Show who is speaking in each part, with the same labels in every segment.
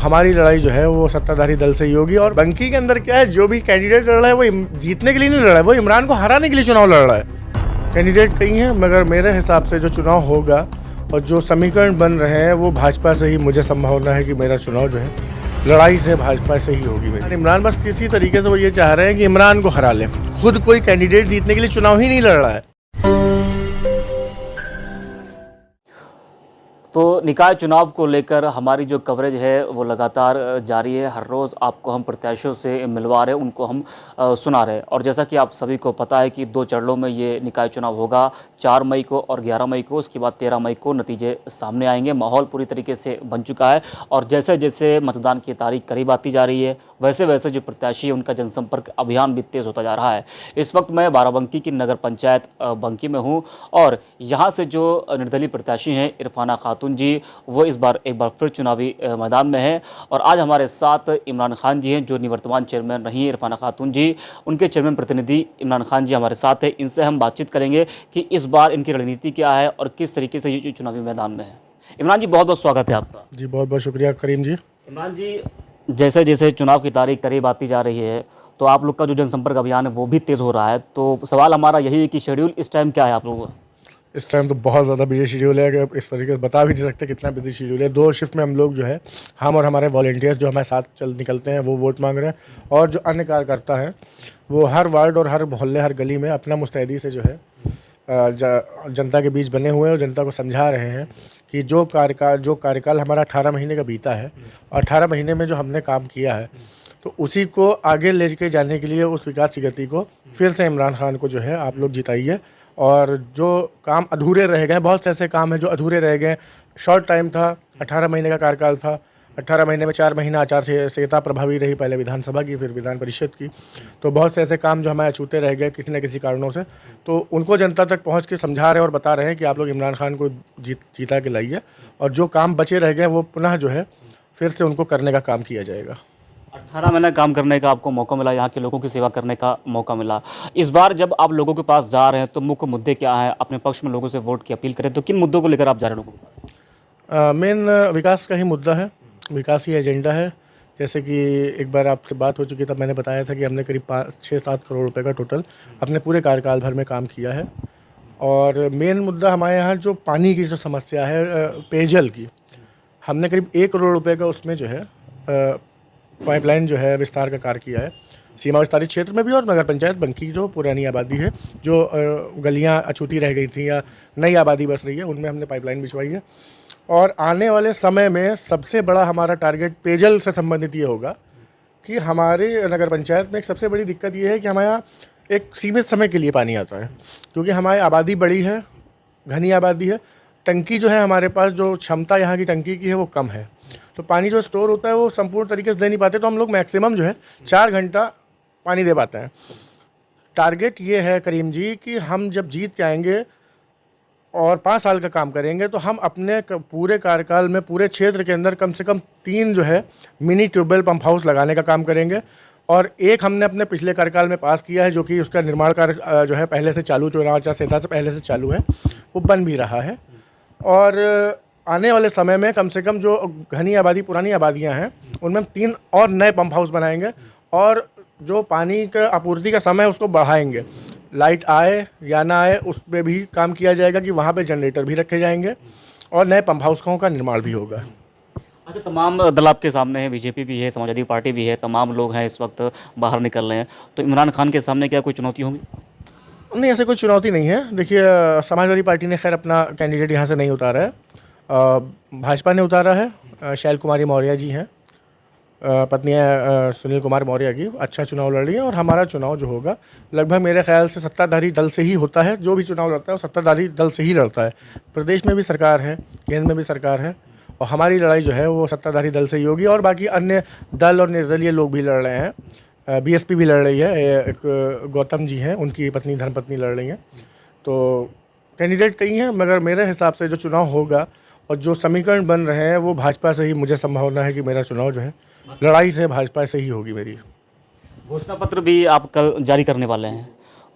Speaker 1: हमारी लड़ाई जो है वो सत्ताधारी दल से ही होगी। और बंकी के अंदर क्या है, जो भी कैंडिडेट लड़ रहा है वो जीतने के लिए नहीं लड़ रहा है, वो इमरान को हराने के लिए चुनाव लड़ रहा है। कैंडिडेट कई हैं, मगर मेरे हिसाब से जो चुनाव होगा और जो समीकरण बन रहे हैं वो भाजपा से ही, मुझे संभावना है कि मेरा चुनाव जो है लड़ाई से भाजपा से ही होगी मेरी। इमरान बस किसी तरीके से वो ये चाह रहे हैं कि इमरान को हरा लें, खुद कोई कैंडिडेट जीतने के लिए चुनाव ही नहीं लड़ रहा है।
Speaker 2: तो निकाय चुनाव को लेकर हमारी जो कवरेज है वो लगातार जारी है। हर रोज़ आपको हम प्रत्याशियों से मिलवा रहे हैं, उनको हम सुना रहे हैं। और जैसा कि आप सभी को पता है कि 2 चरणों में ये निकाय चुनाव होगा, 4 मई को और 11 मई को। उसके बाद 13 मई को नतीजे सामने आएंगे। माहौल पूरी तरीके से बन चुका है और जैसे जैसे मतदान की तारीख करीब आती जा रही है वैसे वैसे जो प्रत्याशी है उनका जनसंपर्क अभियान भी तेज़ होता जा रहा है। इस वक्त मैं बाराबंकी की नगर पंचायत बंकी में हूँ और यहाँ से जो निर्दलीय प्रत्याशी हैं इरफाना खातून जी, वो इस बार एक बार फिर चुनावी मैदान में हैं। और आज हमारे साथ इमरान खान जी हैं जो निवर्तमान चेयरमैन रही हैं इरफाना खातून जी, उनके चेयरमैन प्रतिनिधि इमरान खान जी हमारे साथ हैं। इनसे हम बातचीत करेंगे कि इस बार इनकी रणनीति क्या है और किस तरीके से ये चुनावी मैदान में है। इमरान जी, बहुत बहुत स्वागत है आपका।
Speaker 1: जी बहुत बहुत शुक्रिया करीम जी।
Speaker 2: इमरान जी, जैसे जैसे चुनाव की तारीख करीब आती जा रही है तो आप लोग का जो जनसंपर्क अभियान है वो भी तेज़ हो रहा है। तो सवाल हमारा यही है कि शेड्यूल इस टाइम क्या है आप लोगों का?
Speaker 1: इस टाइम तो बहुत ज़्यादा बिजी शेड्यूल है कि इस तरीके से बता भी नहीं सकते कितना बिजी शेड्यूल है। 2 शिफ्ट में हम लोग जो है, हम और हमारे वॉलंटियर्स जो हमारे साथ निकलते हैं वो वोट मांग रहे हैं। और जो अन्य कार्यकर्ता हैं वो हर वार्ड और हर मोहल्ले हर गली में अपना मुस्तैदी से जो है जनता के बीच बने हुए हैं और जनता को समझा रहे हैं कि जो कार्यकाल हमारा 18 महीने का बीता है और 18 महीने में जो हमने काम किया है तो उसी को आगे ले के जाने के लिए, उस विकास की गति को फिर से इमरान खान को जो है आप लोग जिताइए। और जो काम अधूरे रह गए, बहुत से ऐसे काम हैं जो अधूरे रह गए। शॉर्ट टाइम था, 18 महीने का कार्यकाल था, 18 महीने में 4 महीना आचार संहिता प्रभावी रही, पहले विधानसभा की फिर विधान परिषद की। तो बहुत से ऐसे काम जो हमारे अछूते रह गए किसी न किसी कारणों से, तो उनको जनता तक पहुंच के समझा रहे हैं और बता रहे हैं कि आप लोग इमरान खान को जीता के लाइए और जो काम बचे रह गए वो पुनः जो है फिर से उनको करने का काम किया जाएगा।
Speaker 2: 18 महीने काम करने का आपको मौका मिला, यहाँ के लोगों की सेवा करने का मौका मिला। इस बार जब आप लोगों के पास जा रहे हैं तो मुख्य मुद्दे क्या हैं? अपने पक्ष में लोगों से वोट की अपील करें तो किन मुद्दों को लेकर आप जा रहे हैं लोगों के पास?
Speaker 1: मेन विकास का ही मुद्दा है, विकास ही एजेंडा है। जैसे कि एक बार आपसे बात हो चुकी, तब मैंने बताया था कि हमने करीब 6-7 करोड़ रुपए का टोटल अपने पूरे कार्यकाल भर में काम किया है। और मेन मुद्दा हमारे यहाँ जो पानी की जो समस्या है, पेयजल की, हमने करीब 1 करोड़ रुपए का उसमें जो है पाइपलाइन जो है विस्तार का कार्य किया है सीमा विस्तारित क्षेत्र में भी। और नगर पंचायत बंकी जो पुरानी आबादी है, जो गलियाँ अछूती रह गई थी या नई आबादी बस रही है, उनमें हमने पाइपलाइन बिछवाई है। और आने वाले समय में सबसे बड़ा हमारा टारगेट पेयजल से संबंधित ये होगा कि हमारे नगर पंचायत में एक सबसे बड़ी दिक्कत ये है कि हमारे यहाँ एक सीमित समय के लिए पानी आता है, क्योंकि हमारी आबादी बड़ी है, घनी आबादी है। टंकी जो है हमारे पास, जो क्षमता यहाँ की टंकी की है वो कम है, तो पानी जो स्टोर होता है वो संपूर्ण तरीके से दे नहीं पाते। तो हम लोग मैक्सिमम जो है 4 घंटा पानी दे पाते हैं। टारगेट ये है करीम जी कि हम जब जीत के आएंगे और 5 साल का काम करेंगे तो हम अपने पूरे कार्यकाल में पूरे क्षेत्र के अंदर कम से कम 3 जो है मिनी ट्यूबवेल पंप हाउस लगाने का काम करेंगे। और एक हमने अपने पिछले कार्यकाल में पास किया है, जो कि उसका निर्माण कार्य जो है पहले से चालू, चुनाव आचार संहिता से पहले से चालू है, वो बन भी रहा है। और आने वाले समय में कम से कम जो घनी आबादी पुरानी आबादियां हैं उनमें 3 और नए पंप हाउस बनाएंगे और जो पानी का आपूर्ति का समय उसको बढ़ाएंगे। लाइट आए या ना आए उस पर भी काम किया जाएगा कि वहाँ पे जनरेटर भी रखे जाएंगे और नए पंप हाउसों का निर्माण भी होगा।
Speaker 2: अच्छा, तमाम दल आपके सामने हैं, बीजेपी भी है, समाजवादी पार्टी भी है, तमाम लोग हैं इस वक्त बाहर निकल रहे हैं, तो इमरान खान के सामने क्या कोई चुनौती होगी?
Speaker 1: नहीं, ऐसे कोई चुनौती नहीं है। देखिए, समाजवादी पार्टी ने खैर अपना कैंडिडेट यहाँ से नहीं उतारा है, भाजपा ने उतारा है। शैल कुमारी मौर्य जी हैं, पत्नी सुनील कुमार मौर्य की, अच्छा चुनाव लड़ रही है। और हमारा चुनाव जो होगा लगभग मेरे ख्याल से सत्ताधारी दल से ही होता है। जो भी चुनाव लड़ता है वो सत्ताधारी दल से ही लड़ता है। प्रदेश में भी सरकार है, केंद्र में भी सरकार है, और हमारी लड़ाई जो है वो सत्ताधारी दल से ही होगी। और बाकी अन्य दल और निर्दलीय लोग भी लड़ रहे हैं। बीएसपी भी लड़ रही है, एक गौतम जी हैं, उनकी पत्नी धर्मपत्नी लड़ रही हैं। तो कैंडिडेट कई हैं, मगर मेरे हिसाब से जो चुनाव होगा और जो समीकरण बन रहे हैं वो भाजपा से ही, मुझे संभावना है कि मेरा चुनाव जो है लड़ाई से भाजपा से ही होगी मेरी।
Speaker 2: घोषणा पत्र भी आप कल जारी करने वाले हैं,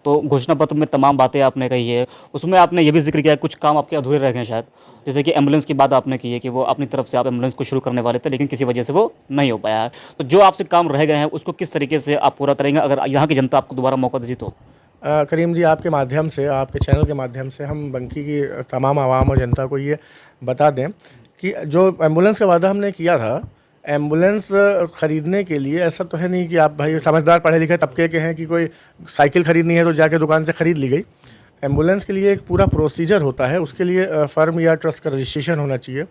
Speaker 2: तो घोषणा पत्र में तमाम बातें आपने कही है, उसमें आपने ये भी जिक्र किया है कुछ काम आपके अधूरे रह गए हैं शायद, जैसे कि एम्बुलेंस की बात आपने की है कि वो अपनी तरफ से आप एम्बुलेंस को शुरू करने वाले थे लेकिन किसी वजह से वो नहीं हो पाया है। तो जो आपसे काम रह गए हैं उसको किस तरीके से आप पूरा करेंगे अगर यहाँ की जनता आपको दोबारा मौका देती तो?
Speaker 1: करीम जी, आपके माध्यम से, आपके चैनल के माध्यम से हम बंकी की तमाम आवाम और जनता को ये बता दें कि जो एम्बुलेंस का वादा हमने किया था, एम्बुलेंस ख़रीदने के लिए ऐसा तो है नहीं कि आप भाई समझदार पढ़े लिखे तबके के हैं कि कोई साइकिल ख़रीदनी है तो जाके दुकान से ख़रीद ली गई। एम्बुलेंस के लिए एक पूरा प्रोसीजर होता है, उसके लिए फ़र्म या ट्रस्ट का रजिस्ट्रेशन होना चाहिए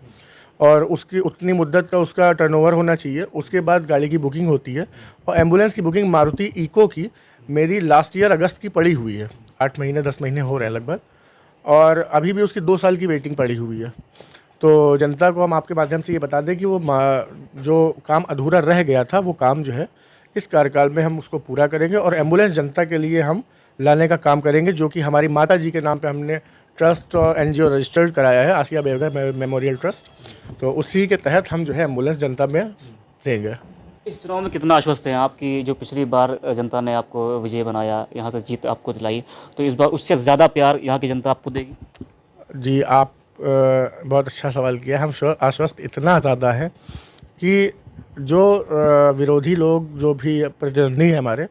Speaker 1: और उसकी उतनी मुद्दत का उसका टर्नओवर होना चाहिए। उसके बाद गाड़ी की बुकिंग होती है और एम्बुलेंस की बुकिंग मारुति इको की मेरी लास्ट ईयर अगस्त की पड़ी हुई है, 8 महीने 10 महीने हो रहे हैं लगभग, और अभी भी उसकी 2 साल की वेटिंग पड़ी हुई है। तो जनता को हम आपके माध्यम से ये बता दें कि वो जो काम अधूरा रह गया था वो काम जो है इस कार्यकाल में हम उसको पूरा करेंगे और एम्बुलेंस जनता के लिए हम लाने का काम करेंगे, जो कि हमारी माता जी के नाम पे हमने ट्रस्ट और एनजीओ रजिस्टर्ड कराया है, आसिया बेगम मेमोरियल ट्रस्ट। तो उसी के तहत हम जो है एम्बुलेंस जनता में देंगे।
Speaker 2: इस चुनाव में कितना आश्वस्त हैं आपकी, जो पिछली बार जनता ने आपको विजय बनाया, यहाँ से जीत आपको दिलाई, तो इस बार उससे ज़्यादा प्यार यहाँ की जनता आपको देगी?
Speaker 1: जी, आप बहुत अच्छा सवाल किया। हम आश्वस्त इतना ज़्यादा है कि जो विरोधी लोग, जो भी प्रतिद्वंदी हैं हमारे,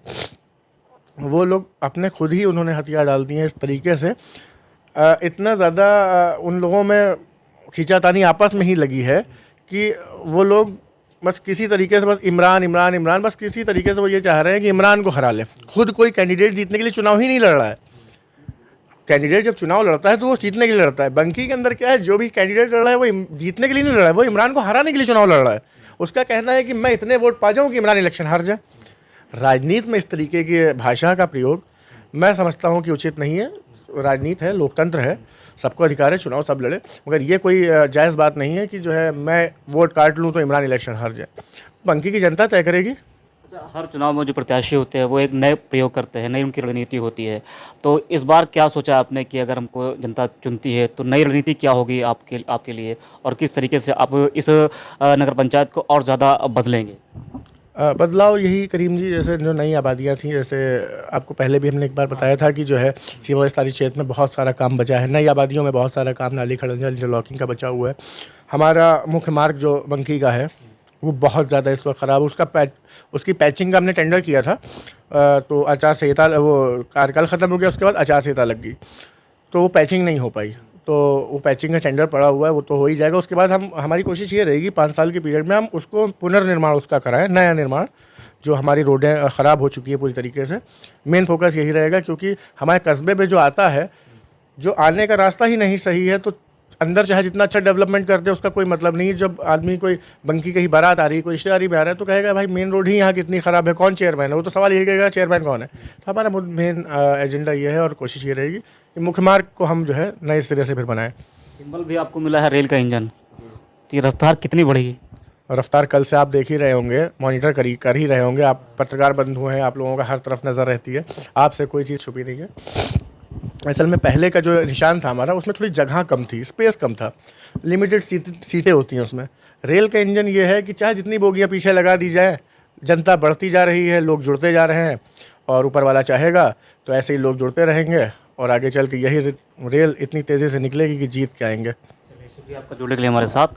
Speaker 1: वो लोग अपने खुद ही उन्होंने हथियार डाल दिए हैं इस तरीके से। इतना ज़्यादा उन लोगों में खींचातानी आपस में ही लगी है कि वो लोग बस किसी तरीके से बस इमरान इमरान इमरान, बस किसी तरीके से वो ये चाह रहे हैं कि इमरान को हरा लें। खुद कोई कैंडिडेट जीतने के लिए चुनाव ही नहीं लड़ रहा है। कैंडिडेट जब चुनाव लड़ता है तो वो जीतने के लिए लड़ता है। बंकी के अंदर क्या है, जो भी कैंडिडेट लड़ रहा है वो जीतने के लिए नहीं लड़ रहा है, वो इमरान को हराने के लिए चुनाव लड़ रहा है। उसका कहना है कि मैं इतने वोट पा जाऊँ कि इमरान इलेक्शन हार जाए। राजनीति में इस तरीके की भाषा का प्रयोग मैं समझता हूँ कि उचित नहीं है। राजनीति है, लोकतंत्र है, सबको अधिकार है चुनाव सब लड़े, मगर ये कोई जायज़ बात नहीं है कि जो है मैं वोट काट लूँ तो इमरान इलेक्शन हार जाए। बंकी की जनता तय करेगी।
Speaker 2: अच्छा, हर चुनाव में जो प्रत्याशी होते हैं वो एक नए प्रयोग करते हैं, नई उनकी रणनीति होती है। तो इस बार क्या सोचा आपने कि अगर हमको जनता चुनती है तो नई रणनीति क्या होगी आपके लिए, और किस तरीके से आप इस नगर पंचायत को और ज़्यादा बदलेंगे?
Speaker 1: बदलाव यही करीम जी, जैसे जो नई आबादियाँ थी, जैसे आपको पहले भी हमने एक बार बताया था कि जो है सीमा विस्तारित क्षेत्र में बहुत सारा काम बचा है। नई आबादियों में बहुत सारा काम नाली खड़ंजा इंटरलॉकिंग का बचा हुआ है। हमारा मुख्य मार्ग जो बंकी का है वो बहुत ज़्यादा इस वक्त ख़राब है। उसकी पैचिंग का हमने टेंडर किया था, तो आचार संहिता, वो कार्यकाल ख़त्म हो गया, उसके बाद आचार संहिता लग गई तो वो पैचिंग नहीं हो पाई। तो वो पैचिंग का टेंडर पड़ा हुआ है, वो तो हो ही जाएगा। उसके बाद हमारी कोशिश ये रहेगी 5 साल के पीरियड में हम उसको पुनर्निर्माण उसका कराएं, नया निर्माण। जो हमारी रोडें ख़राब हो चुकी है पूरी तरीके से, मेन फोकस यही रहेगा, क्योंकि हमारे कस्बे में जो आता है, जो आने का रास्ता ही नहीं सही है, तो अंदर चाहे जितना अच्छा डेवलपमेंट करते हैं उसका कोई मतलब नहीं है। जब आदमी कोई बंकी कहीं बारात आ रही है, कोई रिश्तेदारी में आ रहा है, तो कहेगा भाई मेन रोड ही यहाँ कितनी ख़राब है, कौन चेयरमैन है, वो तो सवाल यही कहेगा चेयरमैन कौन है। तो हमारा मेन एजेंडा ये है और कोशिश ये रहेगी कि मुख्य मार्ग को हम जो है नए सिरे से फिर बनाएं।
Speaker 2: सिंबल भी आपको मिला है रेल का इंजन, तो ये रफ्तार कितनी बढ़ेगी?
Speaker 1: रफ्तार कल से आप देख ही रहे होंगे, मॉनिटर कर ही रहे होंगे। आप पत्रकार बंधु हैं, आप लोगों का हर तरफ नज़र रहती है, आपसे कोई चीज़ छुपी नहीं है। असल में पहले का जो निशान था हमारा, उसमें थोड़ी जगह कम थी, स्पेस कम था, लिमिटेड सीटें होती हैं उसमें। रेल का इंजन ये है कि चाहे जितनी बोगियाँ पीछे लगा दी जाए, जनता बढ़ती जा रही है, लोग जुड़ते जा रहे हैं, और ऊपर वाला चाहेगा तो ऐसे ही लोग जुड़ते रहेंगे और आगे चल के यही रेल इतनी तेज़ी से निकलेगी कि जीत के आएंगे।
Speaker 2: शुक्रिया आपका जुड़ने के लिए हमारे साथ।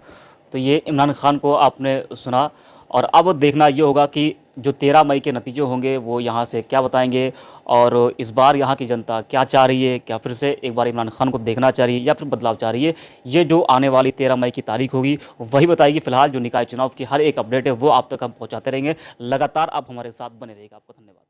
Speaker 2: तो ये इमरान खान को आपने सुना, और अब देखना ये होगा कि जो 13 मई के नतीजे होंगे वो यहाँ से क्या बताएंगे, और इस बार यहाँ की जनता क्या चाह रही है, क्या फिर से एक बार इमरान खान को देखना चाह रही है या फिर बदलाव चाह रही है। ये जो आने वाली 13 मई की तारीख होगी वही बताएगी। फिलहाल जो निकाय चुनाव की हर एक अपडेट है वो आप तक हम पहुँचाते रहेंगे। लगातार आप हमारे साथ बने रहिएगा। आपको धन्यवाद।